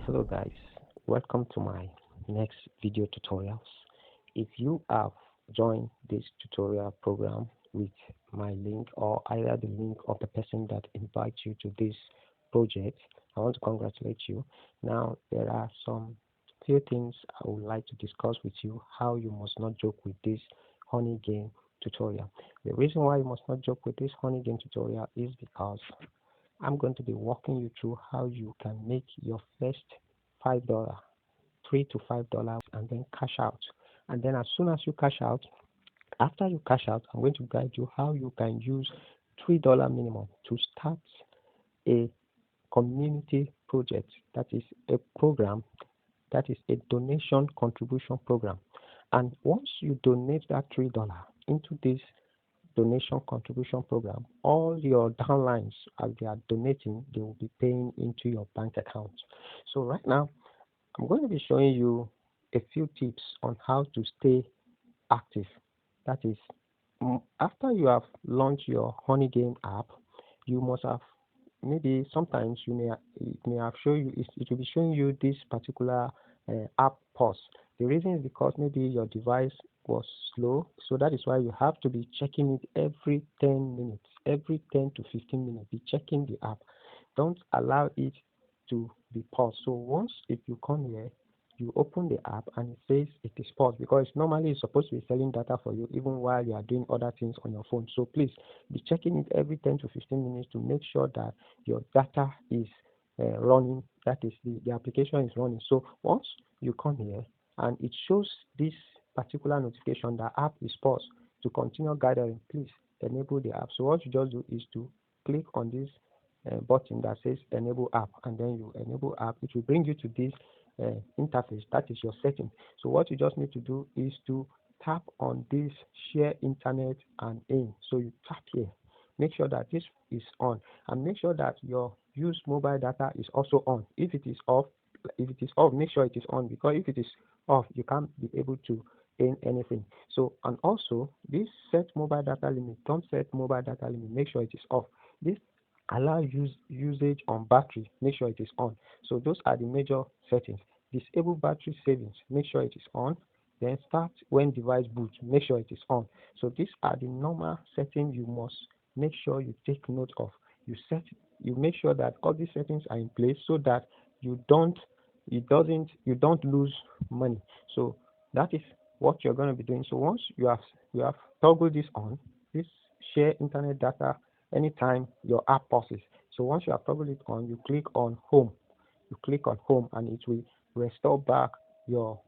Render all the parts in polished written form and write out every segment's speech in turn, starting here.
Hello guys, welcome to my next video tutorials. If you have joined this tutorial program with my link or either the link of the person that invites you to this project, I want to congratulate you. Now there are some few things I would like to discuss with you how you must not joke with this honey game tutorial. The reason why you must not joke with this honey game tutorial is because I'm going to be walking you through how you can make your first $5, $3 to $5, and then cash out. And then as soon as you cash out, after you cash out, I'm going to guide you how you can use $3 minimum to start a community project. That is a program, that is a donation contribution program. And once you donate that $3 into this donation contribution program, all your downlines, as they are donating, they will be paying into your bank account. So right now, I'm going to be showing you a few tips on how to stay active. That is, after you have launched your Honey Game app, you must have, maybe sometimes it may have shown you, it will be showing you this particular app pause. The reason is because maybe your device was slow, so that is why you have to be checking it every 10 minutes, every 10 to 15 minutes. Be checking the app. Don't allow it to be paused. So once, if you come here, you open the app and it says it is paused, because normally it's supposed to be selling data for you even while you are doing other things on your phone. So please be checking it every 10 to 15 minutes to make sure that your data is running, that is the application is running. So once you come here and it shows this particular notification that app is paused, to continue gathering, please enable the app. So what you just do is to click on this button that says enable app, and then you enable app. It will bring you to this interface, that is your setting. So what you just need to do is to tap on this share internet and aim. So you tap here, make sure that this is on, and make sure that your use mobile data is also on. If it is off, make sure it is on, because if it is off, you can't be able to aim anything. So, and also this set mobile data limit, don't set mobile data limit, make sure it is off. This allow usage on battery, make sure it is on. So those are the major settings. Disable battery savings, make sure it is on. Then start when device boots, make sure it is on. So these are the normal settings you must make sure you take note of. You make sure that all these settings are in place so that you don't lose money. So that is what you're going to be doing. So once you have toggled this on, this share internet data anytime your app pauses. So once you have toggled it on, you click on home. You click on home and it will restore back your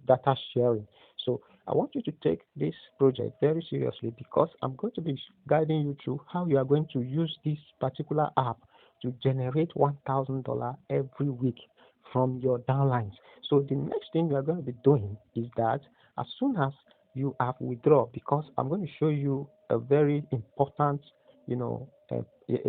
data sharing. So I want you to take this project very seriously, because I'm going to be guiding you through how you are going to use this particular app to generate $1,000 every week from your downlines. So the next thing you are going to be doing is that as soon as you have withdraw, because I'm going to show you a very important, a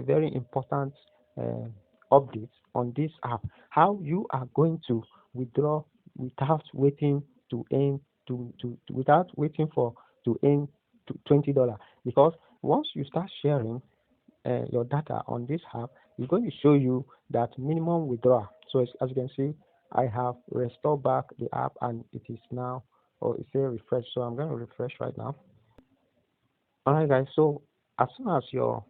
very important uh, update on this app, how you are going to withdraw without waiting to earn without waiting for to earn $20. Because once you start sharing your data on this app, it's going to show you that minimum withdrawal. So as you can see, I have restored back the app and it is now, or it's a refresh. So I'm going to refresh right now. All right, guys. So as soon as your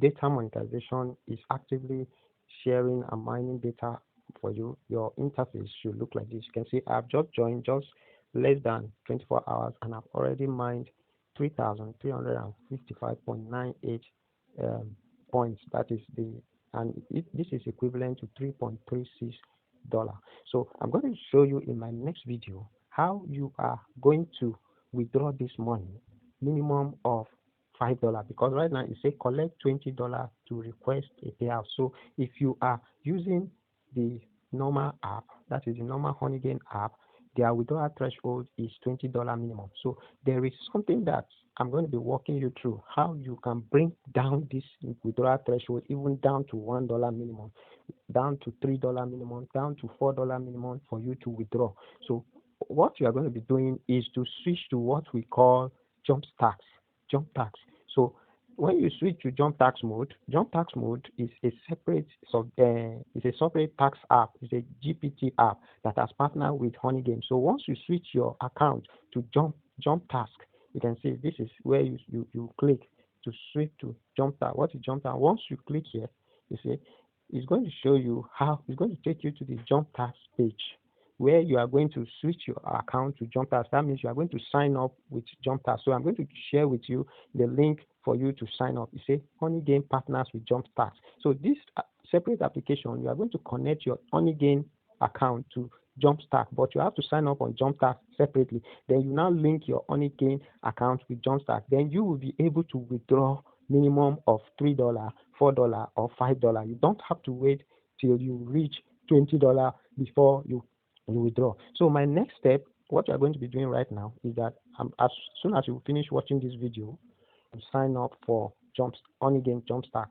data monetization is actively sharing and mining data for you, your interface should look like this. You can see I've just joined just less than 24 hours and I've already mined 3,355.98 points. That is this is equivalent to $3.36. So I'm going to show you in my next video how you are going to withdraw this money minimum of $5, because right now it say collect $20 to request a payout. So if you are using the normal app, that is the normal Honeygain app, their withdrawal threshold is $20 minimum. So there is something that I'm going to be walking you through how you can bring down this withdrawal threshold even down to $1 minimum, down to $3 minimum, down to $4 minimum for you to withdraw. So what you are going to be doing is to switch to what we call jump tax. Jump tax. So when you switch to Jump Tax mode is a separate tax app. It's a GPT app that has partnered with Honeygame. So once you switch your account to Jump Task, you can see this is where you click to switch to Jump Task. What is Jump Task? Once you click here, you see it's going to show you how it's going to take you to the Jump Task page, where you are going to switch your account to Jump Task. That means you are going to sign up with Jump Task. So I'm going to share with you the link for you to sign up. You say Honeygame partners with Jump Task. So this separate application, you are going to connect your Honeygame account to Jump Stack, but you have to sign up on Jump Stack separately. Then you now link your Honeygame account with Jump Stack. Then you will be able to withdraw minimum of $3, $4, or $5. You don't have to wait till you reach $20 before you withdraw. So my next step, what you're going to be doing right now is that as soon as you finish watching this video, you sign up for Honeygame Jump Stack.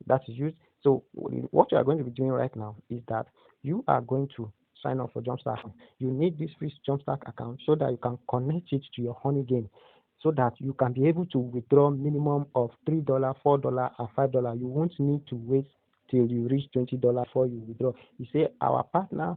That is used. So what you are going to be doing right now is that you are going to sign up for Jump Stack. You need this free Jump Stack account so that you can connect it to your Honeygame, so that you can be able to withdraw minimum of $3, $4, and $5. You won't need to wait till you reach $20 before you withdraw. You say our partner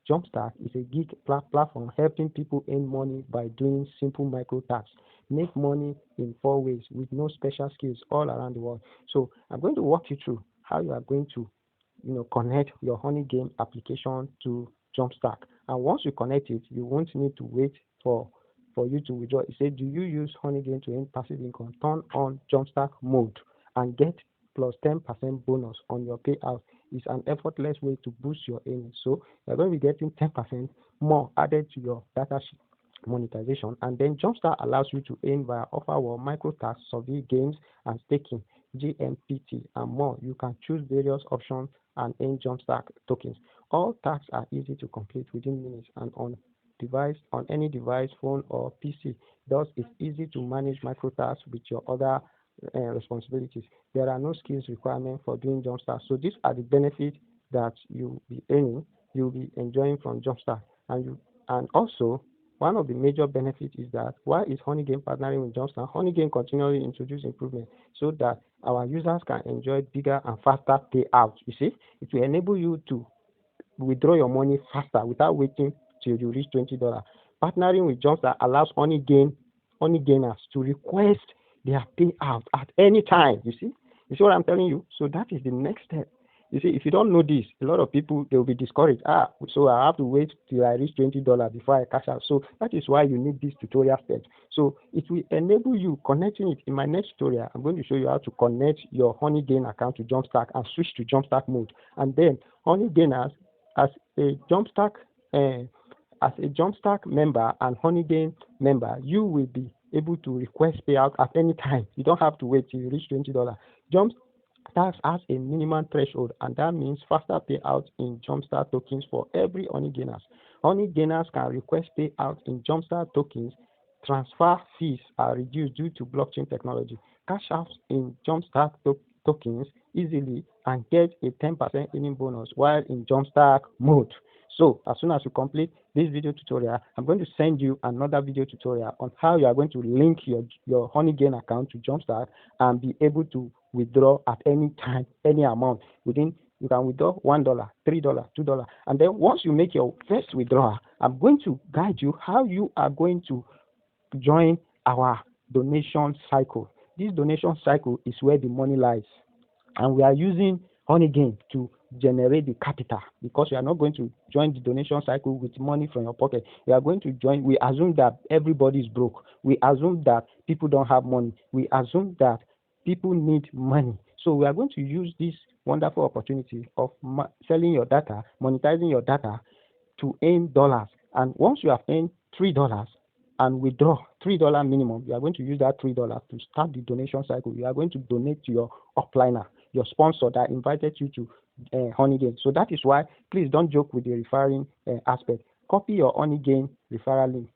Jumpstart is a gig platform helping people earn money by doing simple micro tasks. Make money in 4 ways with no special skills all around the world. So I'm going to walk you through how you are going to connect your Honeygame application to Jumpstart. And once you connect it, you won't need to wait for you to withdraw. It said, do you use Honeygame to earn passive income? Turn on Jumpstart mode and get plus 10% bonus on your payout. Is an effortless way to boost your earnings. So you're going to be getting 10% more added to your data sheet monetization. And then Jumpstart allows you to earn via offer or micro tasks, survey games, and staking, GMPT, and more. You can choose various options and earn Jumpstart tokens. All tasks are easy to complete within minutes and on any device, phone or PC. Thus, it's easy to manage micro tasks with your other responsibilities. There are no skills requirement for doing Jumpstart. So these are the benefits that you'll be earning, you'll be enjoying from Jumpstart. And also one of the major benefits is that why is Honeygame partnering with Jumpstart? Honeygame continually introduce improvement so that our users can enjoy bigger and faster payouts. You see, it will enable you to withdraw your money faster without waiting till you reach $20. Partnering with Jumpstart allows Honeygamers to request their payout at any time. You see what I'm telling you? So that is the next step. You see, if you don't know this, a lot of people, they will be discouraged. So I have to wait till I reach $20 before I cash out. So that is why you need this tutorial steps. So it will enable you connecting it. In my next tutorial, I'm going to show you how to connect your Honeygame account to Jumpstart and switch to Jumpstart mode. And then Honeygamers, as a Jumpstart member and Honeygame member, you will be able to request payout at any time. You don't have to wait till you reach $20. Jumpstart has a minimum threshold, and that means faster payout in Jumpstart tokens for every Honeygamers. Honeygamers can request payout in Jumpstart tokens. Transfer fees are reduced due to blockchain technology. Cash out in Jumpstart tokens easily and get a 10% earning bonus while in Jumpstart mode. So as soon as you complete this video tutorial, I'm going to send you another video tutorial on how you are going to link your Honeygame account to Jumpstart and be able to withdraw at any time, any amount. You can withdraw $1, $3, $2. And then once you make your first withdrawal, I'm going to guide you how you are going to join our donation cycle. This donation cycle is where the money lies. And we are using Honeygame to generate the capital, because you are not going to join the donation cycle with money from your pocket. You are going to join. We assume that everybody is broke. We assume that people don't have money. We assume that people need money. So we are going to use this wonderful opportunity of selling your data, monetizing your data to earn dollars. And once you have earned $3 and withdraw $3 minimum, you are going to use that $3 to start the donation cycle. You are going to donate to your upliner, your sponsor that invited you to Honeygame. So that is why, please don't joke with the referring aspect. Copy your Honeygame referral link.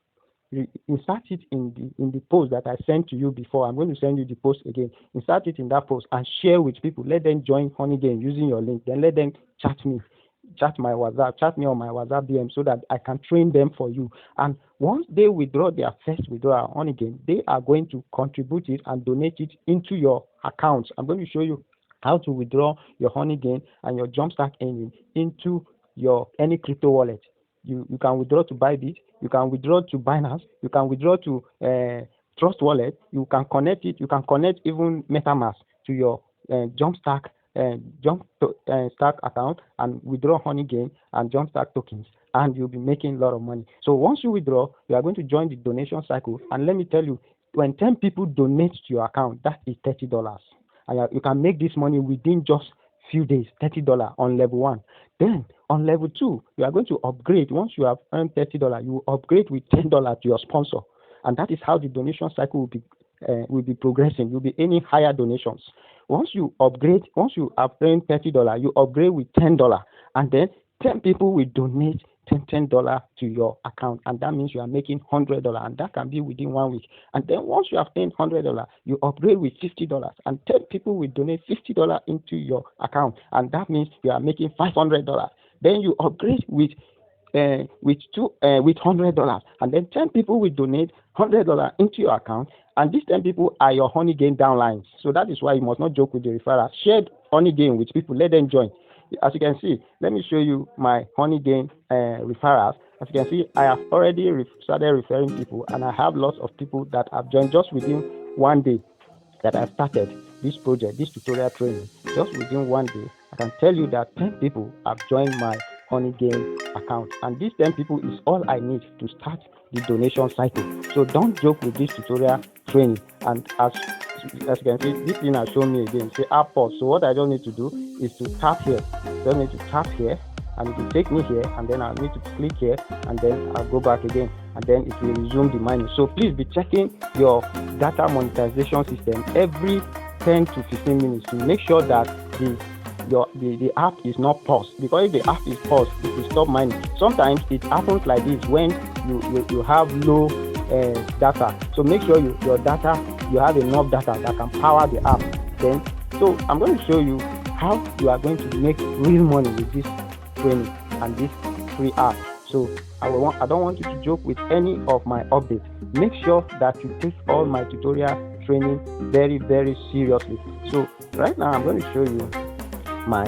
Insert it in the post that I sent to you before. I'm going to send you the post again. Insert it in that post and share with people. Let them join Honeygame using your link. Then let them chat me. chat me on my WhatsApp DM so that I can train them for you. And once they withdraw their first withdrawal on again, they are going to contribute it and donate it into your account. I'm going to show you how to withdraw your Honeygain and your Jumpstart earning into your any crypto wallet. You can withdraw to Bybit, you can withdraw to Binance, you can withdraw to Trust Wallet, you can connect it, you can connect even MetaMask to your Jumpstart account and withdraw Honeygain and Jumpstart tokens, and you'll be making a lot of money. So once you withdraw, you are going to join the donation cycle, and let me tell you, when 10 people donate to your account, that is $30. And you can make this money within just few days, $30 on level 1. Then on level 2, you are going to upgrade. Once you have earned $30, you will upgrade with $10 to your sponsor, and that is how the donation cycle will be progressing. You'll be earning higher donations. Once you upgrade, once you have earned $30, you upgrade with $10, and then 10 people will donate $10 to your account, and that means you are making $100, and that can be within 1 week. And then once you have earned $100, you upgrade with $50, and 10 people will donate $50 into your account, and that means you are making $500. Then you upgrade with $100, and then 10 people will donate $100 into your account, and these 10 people are your Honeygain downlines. So that is why you must not joke with the referral. Share Honeygain with people, let them join. As you can see, let me show you my Honeygain referrals. As you can see, I have already started referring people, and I have lots of people that have joined just within 1 day that I started this project, this tutorial training. Just within 1 day, I can tell you that 10 people have joined my Honeygain account, and these 10 people is all I need to start the donation cycle. So don't joke with this tutorial training. And as you can see, this thing has shown me again, say app pause. So what I don't need to do is to tap here. Don't need to tap here, and it will take me here, and then I'll need to click here, and then I'll go back again, and then it will resume the mining. So please be checking your data monetization system every 10 to 15 minutes to make sure that the app is not paused, because if the app is paused, it will stop mining. Sometimes it happens like this when you have low data. So make sure you have enough data that can power the app. Then, so I'm going to show you how you are going to make real money with this training and this free app. So I don't want you to joke with any of my updates. Make sure that you take all my tutorial training very, very seriously. So right now I'm going to show you my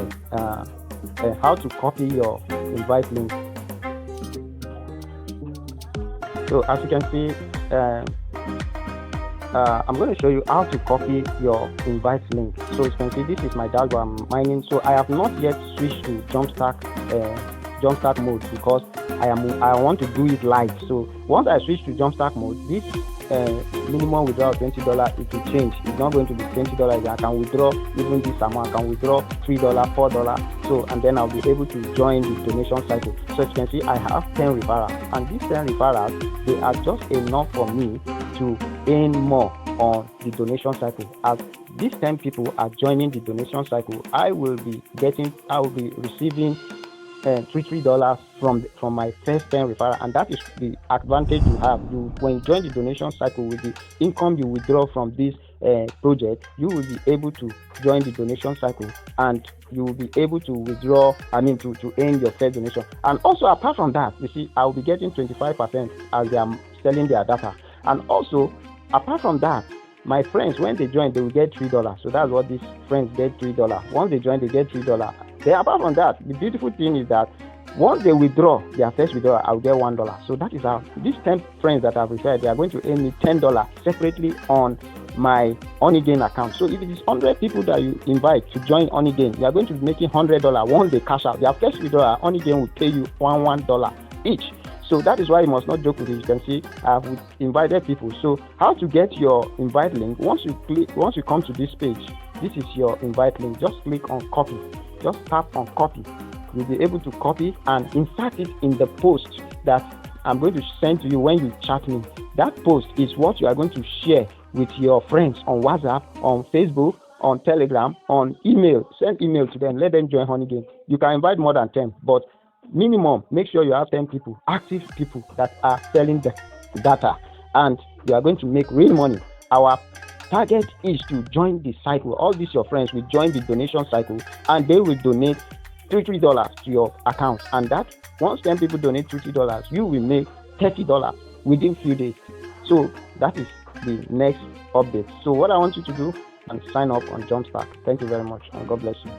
how to copy your invite link. So as you can see, I'm going to show you how to copy your invite link. So as you can see, this is my dashboard. I'm mining. So I have not yet switched to Jumpstart mode because I want to do it live. So once I switch to Jumpstart mode, this minimum withdrawal of $20, it will change. It's not going to be $20. I can withdraw even this amount. I can withdraw $3, $4. So, and then I'll be able to join the donation cycle. So as you can see, I have 10 referrals, and these 10 referrals, they are just enough for me to earn more on the donation cycle. As these 10 people are joining the donation cycle, I will be receiving $3 from my first 10 referral, and that is the advantage you have. When you join the donation cycle with the income you withdraw from this project, you will be able to join the donation cycle, and you will be able to withdraw, to earn your first donation. And also, apart from that, you see, I will be getting 25% as they are selling their data. And also, apart from that, my friends, when they join, they will get $3. So that's what these friends get, $3. Once they join, they get $3. Then apart from that, the beautiful thing is that once they withdraw their first withdrawal, I'll get $1. So that is how these 10 friends that I've referred, they are going to earn me $10 separately on my Honeygain account. So if it is 100 people that you invite to join Honeygain, you are going to be making $100. Once they cash out their first withdrawal, Honeygain will pay you $1 each. So that is why you must not joke with it. You can see I've invited people. So how to get your invite link? Once you come to this page, this is your invite link. Just click on copy. Just tap on copy. You'll be able to copy and insert it in the post that I'm going to send to you when you chat me. That post is what you are going to share with your friends on WhatsApp, on Facebook, on Telegram, on email. Send email to them. Let them join Honeygain. You can invite more than 10, but minimum, make sure you have 10 people, active people that are selling the data, and you are going to make real money. Our target is to join the cycle. All these your friends will join the donation cycle, and they will donate $3 to your account, and that once 10 people donate $3, you will make $30 within few days. So that is the next update. So what I want you to do and sign up on Jumpstart. Thank you very much, and God bless you.